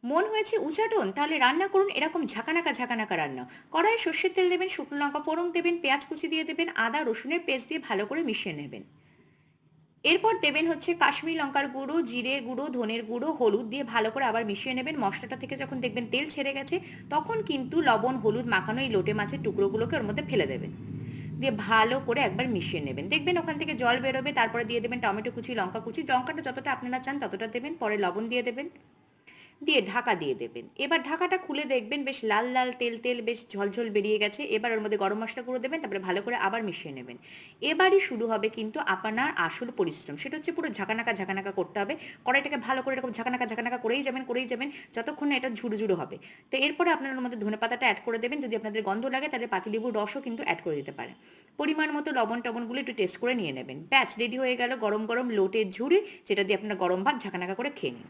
মন হয়েছে উচাটন, তাহলে রান্না করুন এরকম ঝাঁকানাকা ঝাঁকানাকা রান্না। কড়াইয়ে সর্ষের তেল দেবেন, শুকনো লঙ্কা ফোড়ন দেবেন, পেঁয়াজ কুচি দিয়ে দেবেন, আদা রসুনের পেস্ট দিয়ে ভালো করে মিশিয়ে নেবেন। এরপর দেবেন হচ্ছে কাশ্মীরি লঙ্কার গুঁড়ো, জিরে গুঁড়ো, ধনের গুঁড়ো, হলুদ দিয়ে ভালো করে আবার মিশিয়ে নেবেন। মশলাটা থেকে যখন দেখবেন তেল ছেড়ে গেছে, তখন কিন্তু লবণ হলুদ মাখানো এই লোটে মাছের টুকরোগুলোকে ওর মধ্যে ফেলে দেবেন। দিয়ে ভালো করে একবার মিশিয়ে নেবেন, দেখবেন ওখান থেকে জল বেরোবে। তারপরে দিয়ে দেবেন টমেটো কুচি, লঙ্কা কুচি, লঙ্কাটা যতটা আপনারা চান ততটা দেবেন, পরে লবণ দিয়ে দেবেন, দিয়ে ঢাকা দিয়ে দেবেন। এবার ঢাকাটা খুলে দেখবেন বেশ লাল লাল তেল তেল বেশ ঝলঝল বেরিয়ে গেছে। এবার ওর মধ্যে গরম মশলা গুঁড়ো দেবেন, তারপরে ভালো করে আবার মিশিয়ে নেবেন। এবারই শুরু হবে কিন্তু আপনার আসল পরিশ্রম, সেটা হচ্ছে পুরো ঝাঁকানাকা ঝাঁকানাকা করতে হবে। কড়াইটাকে ভালো করে এরকম ঝাঁকানাকা ঝাঁকানাকা করেই যাবেন যতক্ষণ না এটা ঝুড়ো ঝুড়ো হবে। তো এরপরে আপনার ওর মধ্যে ধনে পাতাটা অ্যাড করে দেবেন, যদি আপনাদের গন্ধ লাগে তাহলে পাতিলেবুর রসও কিন্তু অ্যাড করে দিতে পারেন। পরিমাণ মতো লবণ টবণগুলো একটু টেস্ট করে নিয়ে নেবেন। ব্যাস রেডি হয়ে গেল গরম গরম লোটের ঝুড়ি, যেটা দিয়ে আপনারা গরম ভাত ঝাঁকানাকা করে খেয়ে নিন।